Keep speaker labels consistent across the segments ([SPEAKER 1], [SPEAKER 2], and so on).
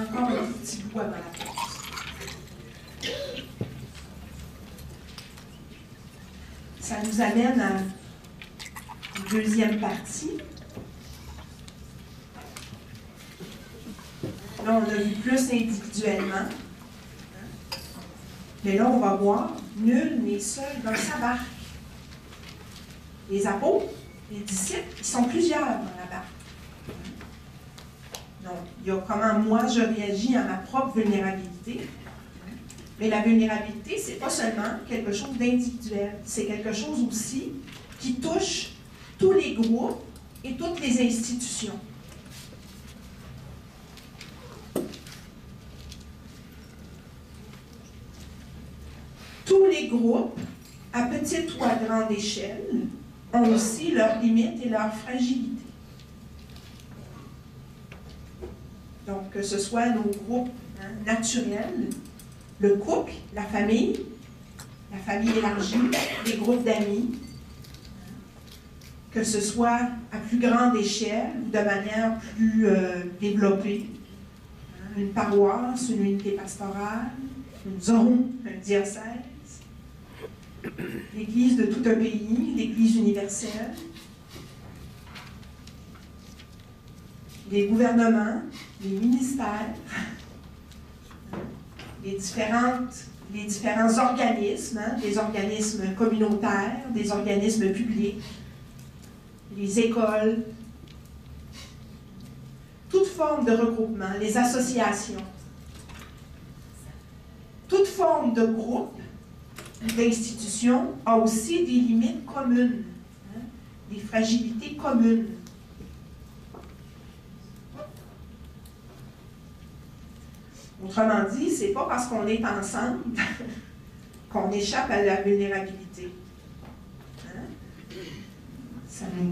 [SPEAKER 1] encore un petit bout avant la pause. Ça nous amène à la deuxième partie. Là, on a vu plus individuellement. Mais là, on va voir, nul n'est seul dans sa barque. Les apôtres, les disciples, ils sont plusieurs dans la barque. Donc, il y a comment moi je réagis à ma propre vulnérabilité. Mais la vulnérabilité, ce n'est pas seulement quelque chose d'individuel, c'est quelque chose aussi qui touche tous les groupes et toutes les institutions. Tous les groupes, à petite ou à grande échelle, ont aussi leurs limites et leurs fragilités. Donc, que ce soit nos groupes naturels, le couple, la famille élargie, les groupes d'amis, que ce soit à plus grande échelle ou de manière plus développée, une paroisse, une unité pastorale, une zone, un diocèse, l'Église de tout un pays, l'Église universelle, les gouvernements, les ministères, les différents organismes, des organismes communautaires, des organismes publics, les écoles, toute forme de regroupement, les associations, toute forme de groupe, d'institution a aussi des limites communes, des fragilités communes. Autrement dit, ce n'est pas parce qu'on est ensemble qu'on échappe à la vulnérabilité.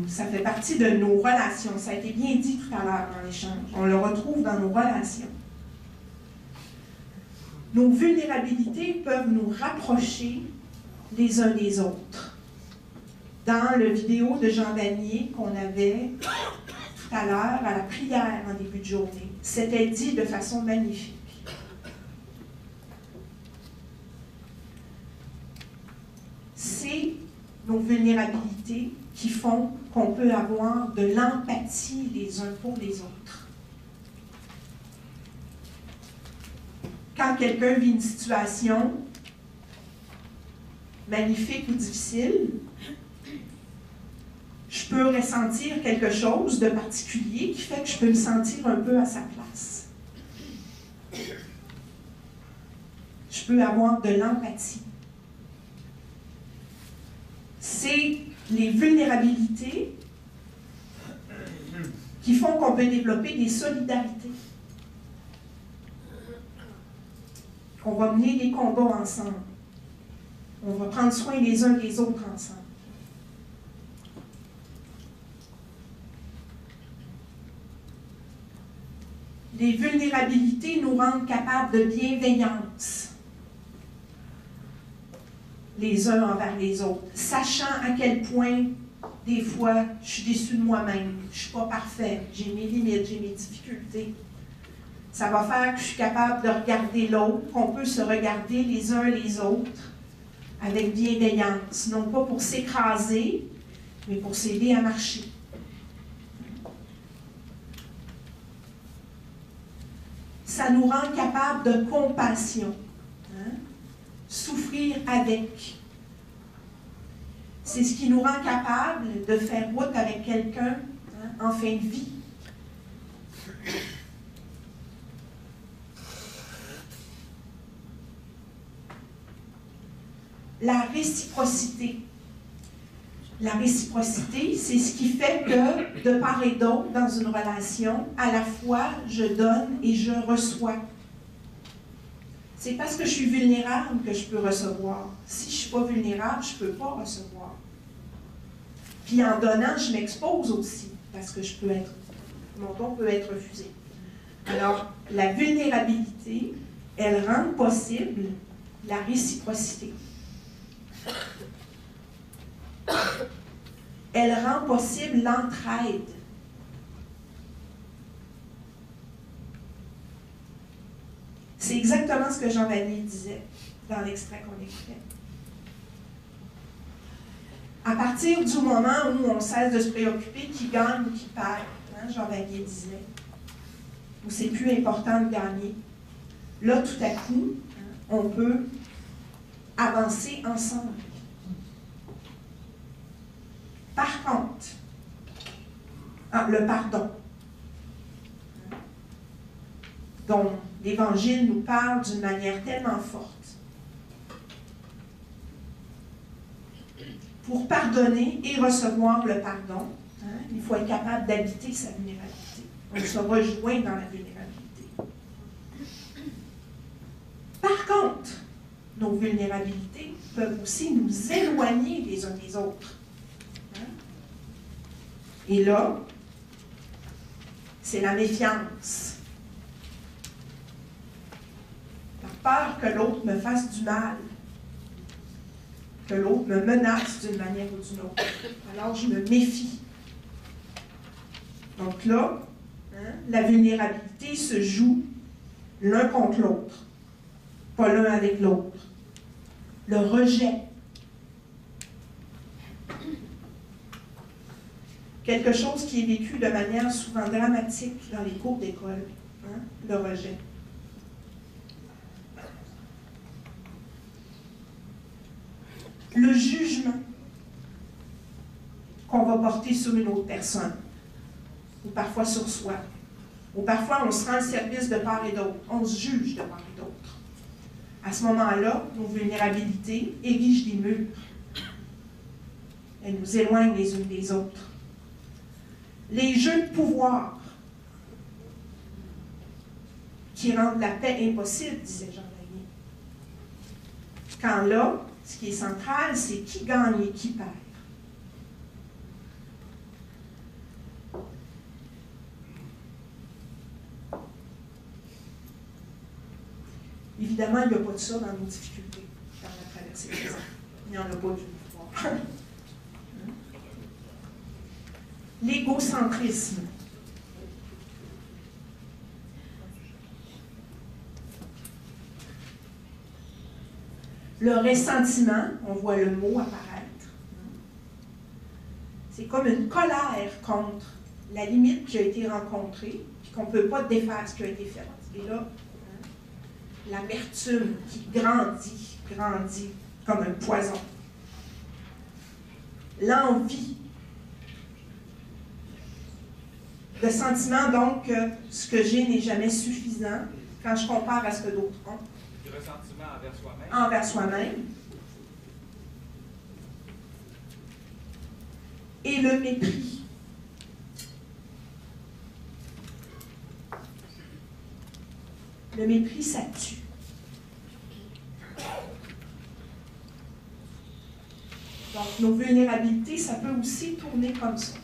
[SPEAKER 1] Ça fait partie de nos relations. Ça a été bien dit tout à l'heure dans l'échange. On le retrouve dans nos relations. Nos vulnérabilités peuvent nous rapprocher les uns des autres. Dans le vidéo de Jean Danier qu'on avait tout à l'heure à la prière en début de journée, c'était dit de façon magnifique. C'est nos vulnérabilités qui font qu'on peut avoir de l'empathie les uns pour les autres. Quand quelqu'un vit une situation magnifique ou difficile, je peux ressentir quelque chose de particulier qui fait que je peux me sentir un peu à sa place. Je peux avoir de l'empathie. C'est les vulnérabilités qui font qu'on peut développer des solidarités. On va mener des combats ensemble. On va prendre soin les uns des autres ensemble. Les vulnérabilités nous rendent capables de bienveillance les uns envers les autres, sachant à quel point, des fois, je suis déçue de moi-même, je ne suis pas parfaite, j'ai mes limites, j'ai mes difficultés. Ça va faire que je suis capable de regarder l'autre, qu'on peut se regarder les uns les autres avec bienveillance, non pas pour s'écraser, mais pour s'aider à marcher. Ça nous rend capables de compassion. Souffrir avec. C'est ce qui nous rend capables de faire route avec quelqu'un en fin de vie. La réciprocité. La réciprocité, c'est ce qui fait que, de part et d'autre, dans une relation, à la fois, je donne et je reçois. C'est parce que je suis vulnérable que je peux recevoir. Si je ne suis pas vulnérable, je ne peux pas recevoir. Puis en donnant, je m'expose aussi, parce que mon don peut être refusé. Alors, la vulnérabilité, elle rend possible la réciprocité. Elle rend possible l'entraide. C'est exactement ce que Jean Vanier disait dans l'extrait qu'on écoutait. À partir du moment où on cesse de se préoccuper qui gagne ou qui perd, hein, Jean Vanier disait, où c'est plus important de gagner, là, tout à coup, on peut avancer ensemble. Par contre, le pardon, dont l'Évangile nous parle d'une manière tellement forte. Pour pardonner et recevoir le pardon, hein, il faut être capable d'habiter sa vulnérabilité. On se rejoint dans la vulnérabilité. Par contre, nos vulnérabilités peuvent aussi nous éloigner les uns des autres. Hein? Et là, c'est la méfiance. Par peur que l'autre me fasse du mal, que l'autre me menace d'une manière ou d'une autre. Alors, je me méfie. Donc là, hein, la vulnérabilité se joue l'un contre l'autre, pas l'un avec l'autre. Le rejet. Quelque chose qui est vécu de manière souvent dramatique dans les cours d'école, hein, le rejet. Le jugement qu'on va porter sur une autre personne, ou parfois sur soi, ou parfois on se rend service de part et d'autre, on se juge de part et d'autre. À ce moment-là, nos vulnérabilités érigent des murs. Elles nous éloignent les unes des autres. Les jeux de pouvoir qui rendent la paix impossible, disait Jean Vanier. Quand là, ce qui est central, c'est qui gagne et qui perd. Évidemment, il n'y a pas de ça dans nos difficultés, dans la traversée des ans. Il n'y en a pas du pouvoir. L'égocentrisme. Le ressentiment, on voit le mot apparaître. C'est comme une colère contre la limite qui a été rencontrée, puis qu'on ne peut pas défaire ce qui a été fait. Et là, l'amertume qui grandit comme un poison. L'envie. Le sentiment, donc, que ce que j'ai n'est jamais suffisant quand je compare à ce que d'autres ont.
[SPEAKER 2] Le ressentiment envers soi-même.
[SPEAKER 1] Envers soi-même. Et le mépris. Le mépris, ça tue. Donc, nos vulnérabilités, ça peut aussi tourner comme ça.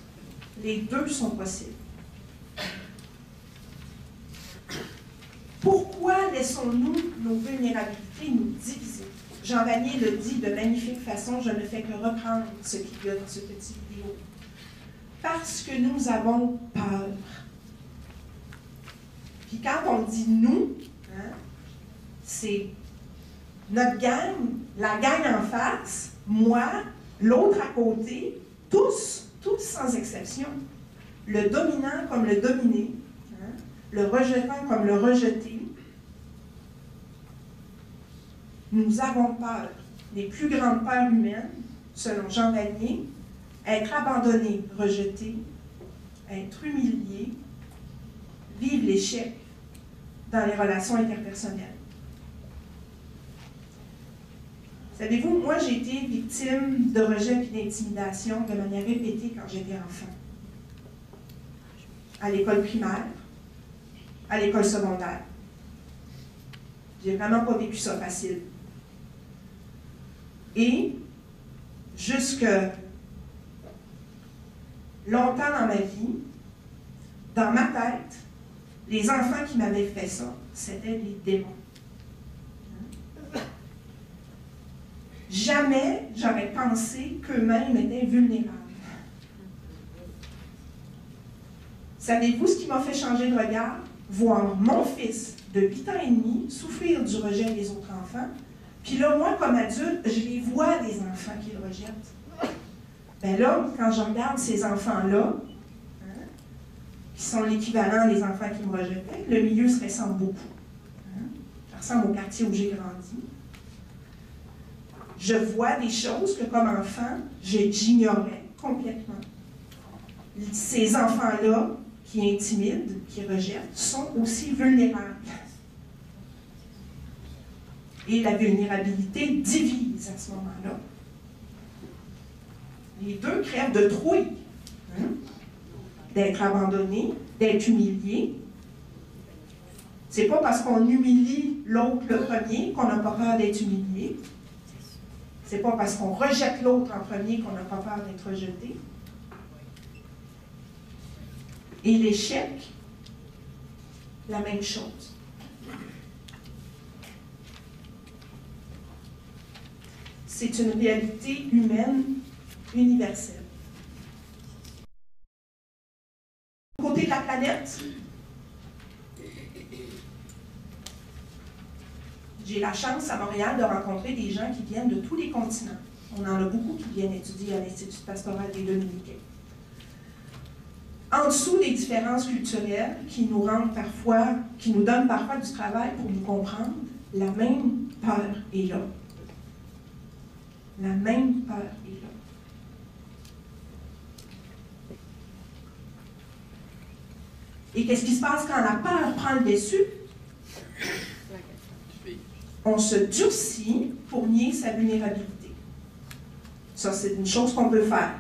[SPEAKER 1] Les deux sont possibles. Pourquoi laissons-nous nos vulnérabilités nous diviser? Jean Vanier le dit de magnifique façon, je ne fais que reprendre ce qu'il y a dans ce petit vidéo. Parce que nous avons peur. Puis quand on dit nous, hein, c'est notre gang, la gang en face, moi, l'autre à côté, tous sans exception. Le dominant comme le dominé, hein, le rejetant comme le rejeté. Nous avons peur. Les plus grandes peurs humaines, selon Jean Vanier, être abandonné, rejeté, être humilié, vivre l'échec dans les relations interpersonnelles. Savez-vous, moi j'ai été victime de rejet et d'intimidation de manière répétée quand j'étais enfant. À l'école primaire, à l'école secondaire. J'ai vraiment pas vécu ça facile. Et jusque longtemps dans ma vie, dans ma tête, les enfants qui m'avaient fait ça, c'était des démons. Jamais j'aurais pensé qu'eux-mêmes étaient vulnérables. Savez-vous ce qui m'a fait changer de regard? Voir mon fils de 8 ans et demi souffrir du rejet des autres enfants. Puis là, moi, comme adulte, je les vois des enfants qui le rejettent. Bien là, quand je regarde ces enfants-là, hein, qui sont l'équivalent des enfants qui me rejetaient, le milieu se ressemble beaucoup. Hein. Ça ressemble au quartier où j'ai grandi. Je vois des choses que, comme enfant, j'ignorais complètement. Ces enfants-là, qui intimident, qui rejettent, sont aussi vulnérables. Et la vulnérabilité divise à ce moment-là. Les deux crèvent de trouille, hein? D'être abandonnés, d'être humiliés. C'est pas parce qu'on humilie l'autre le premier qu'on n'a pas peur d'être humilié. C'est pas parce qu'on rejette l'autre en premier qu'on n'a pas peur d'être rejeté. Et l'échec, la même chose. C'est une réalité humaine universelle. Côté de la planète, j'ai la chance à Montréal de rencontrer des gens qui viennent de tous les continents. On en a beaucoup qui viennent étudier à l'Institut pastoral des Dominicains. En dessous des différences culturelles qui nous rendent parfois, qui nous donnent parfois du travail pour nous comprendre, la même peur est là. La même peur est là. Et qu'est-ce qui se passe quand la peur prend le dessus? On se durcit pour nier sa vulnérabilité. Ça, c'est une chose qu'on peut faire.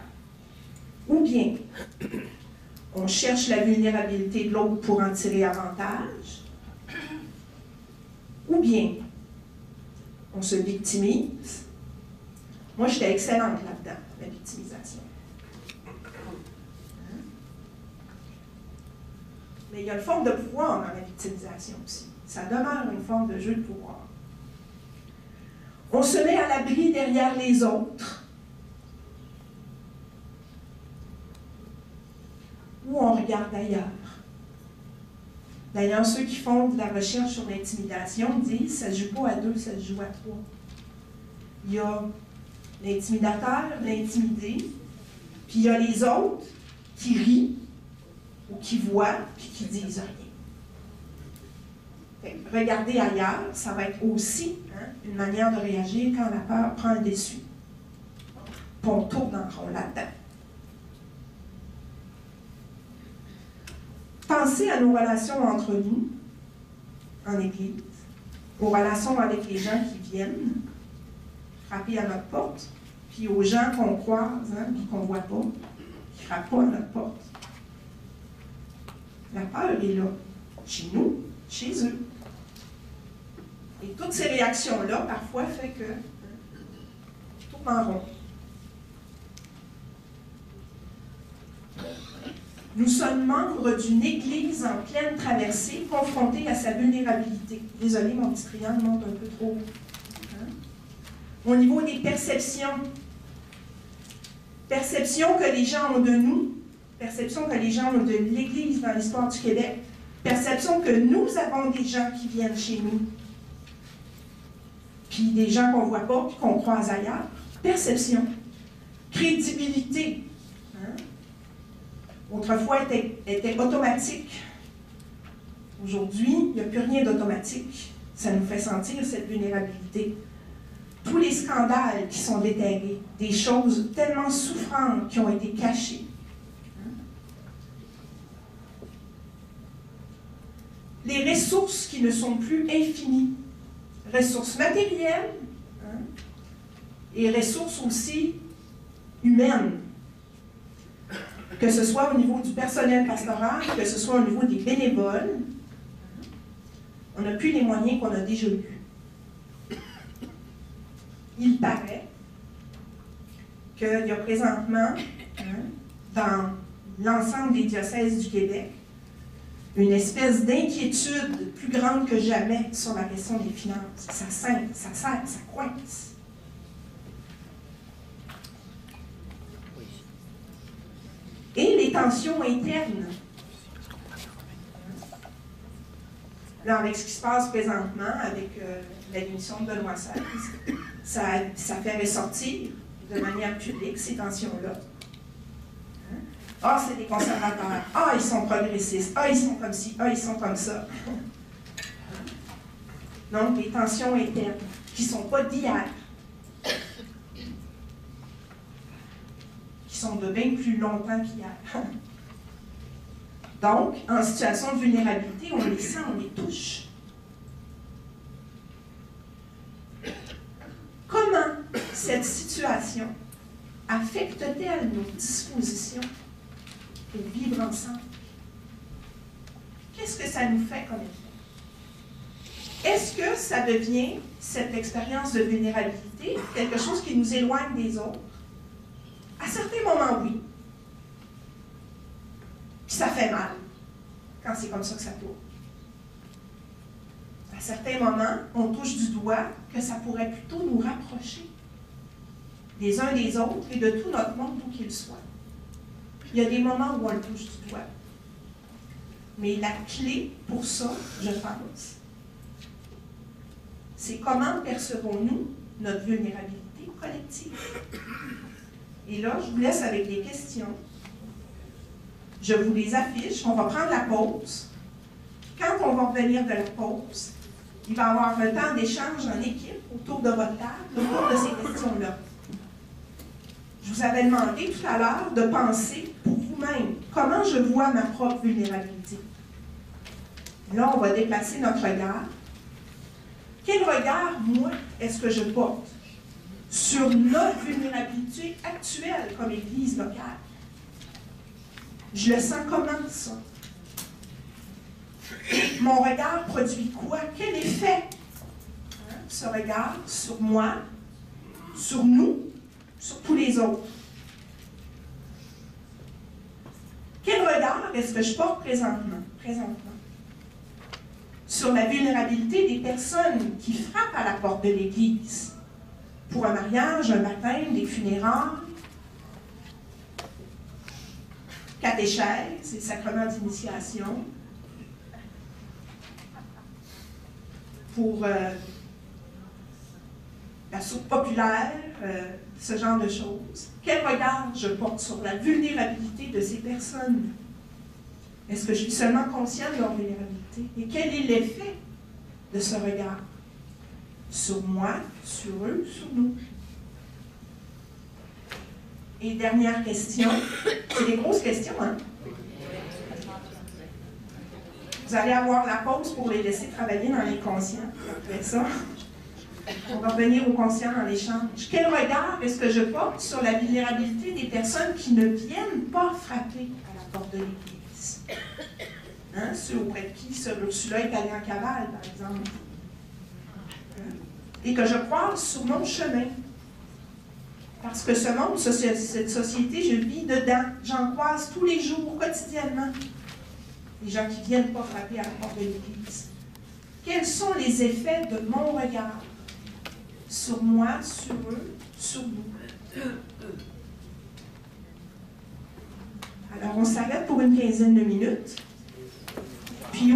[SPEAKER 1] Ou bien, on cherche la vulnérabilité de l'autre pour en tirer avantage. Ou bien, on se victimise. Moi, j'étais excellente là-dedans, la victimisation. Mais il y a une forme de pouvoir dans la victimisation aussi. Ça demeure une forme de jeu de pouvoir. On se met à l'abri derrière les autres. Ou on regarde ailleurs. D'ailleurs, ceux qui font de la recherche sur l'intimidation disent que ça ne se joue pas à deux, ça se joue à trois. Il y a l'intimidateur, l'intimidé, puis il y a les autres qui rient ou qui voient puis qui disent rien. Regarder ailleurs, ça va être aussi une manière de réagir quand la peur prend le dessus. Puis on tourne en rond là-dedans. Pensez à nos relations entre nous, en Église, aux relations avec les gens qui viennent frapper à notre porte, puis aux gens qu'on croise, puis qu'on ne voit pas, qui ne frappent pas à notre porte. La peur est là, chez nous, chez eux. Et toutes ces réactions-là, parfois, fait que tourne en rond. Nous sommes membres d'une Église en pleine traversée, confrontée à sa vulnérabilité. Désolée, mon petit triangle monte un peu trop. Au niveau des perceptions. Perception que les gens ont de nous, perception que les gens ont de l'Église dans l'histoire du Québec, perception que nous avons des gens qui viennent chez nous, puis des gens qu'on ne voit pas, puis qu'on croise ailleurs. Perception. Crédibilité. Autrefois, était automatique. Aujourd'hui, il n'y a plus rien d'automatique. Ça nous fait sentir cette vulnérabilité. Tous les scandales qui sont déterrés, des choses tellement souffrantes qui ont été cachées. Les ressources qui ne sont plus infinies. Ressources matérielles et ressources aussi humaines. Que ce soit au niveau du personnel pastoral, que ce soit au niveau des bénévoles, on n'a plus les moyens qu'on a déjà eus. Il paraît qu'il y a présentement, dans l'ensemble des diocèses du Québec, une espèce d'inquiétude plus grande que jamais sur la question des finances. Ça saigne, ça serre, ça coince. Et les tensions internes. Là, avec ce qui se passe présentement, avec la démission de Benoît XVI, ça fait ressortir de manière publique ces tensions-là. Hein? Ah, c'est des conservateurs. Ah, ils sont progressistes. Ah, ils sont comme ci. Ah, ils sont comme ça. Donc, des tensions internes qui ne sont pas d'hier, qui sont de bien plus longtemps qu'hier. Donc, en situation de vulnérabilité, on les sent, on les touche. Comment cette situation affecte-t-elle nos dispositions pour vivre ensemble? Qu'est-ce que ça nous fait comme effet? Est-ce que ça devient, cette expérience de vulnérabilité, quelque chose qui nous éloigne des autres? À certains moments, oui. Puis ça fait mal, quand c'est comme ça que ça tourne. À certains moments, on touche du doigt que ça pourrait plutôt nous rapprocher des uns des autres et de tout notre monde, d'où qu'il soit. Il y a des moments où on le touche du doigt. Mais la clé pour ça, je pense, c'est comment percevons-nous notre vulnérabilité collective. Et là, je vous laisse avec des questions. Je vous les affiche. On va prendre la pause. Quand on va revenir de la pause, il va y avoir un temps d'échange en équipe autour de votre table, autour de ces questions-là. Je vous avais demandé tout à l'heure de penser pour vous-même comment je vois ma propre vulnérabilité. Là, on va déplacer notre regard. Quel regard, moi, est-ce que je porte sur notre vulnérabilité actuelle comme Église locale? Je le sens comment, ça? Mon regard produit quoi? Quel effet, hein, ce regard, sur moi, sur nous, sur tous les autres? Quel regard est-ce que je porte présentement? Sur la vulnérabilité des personnes qui frappent à la porte de l'Église pour un mariage, un baptême, des funérailles, catéchèse et sacrements d'initiation, pour la soupe populaire, ce genre de choses. Quel regard je porte sur la vulnérabilité de ces personnes? Est-ce que je suis seulement consciente de leur vulnérabilité? Et quel est l'effet de ce regard? Sur moi, sur eux, sur nous. Et dernière question, c'est des grosses questions, hein? Vous allez avoir la pause pour les laisser travailler dans les conscients. Après ça, on va revenir au conscient dans l'échange. Quel regard est-ce que je porte sur la vulnérabilité des personnes qui ne viennent pas frapper à la porte de l'Église? Hein? Ceux auprès de qui ce Ursula est allé en cavale, par exemple. Et que je croise sur mon chemin. Parce que ce monde, cette société, je vis dedans. J'en croise tous les jours, quotidiennement. Les gens qui ne viennent pas frapper à la porte de l'Église. Quels sont les effets de mon regard sur moi, sur eux, sur nous? Alors, on s'arrête pour une quinzaine de minutes. Puis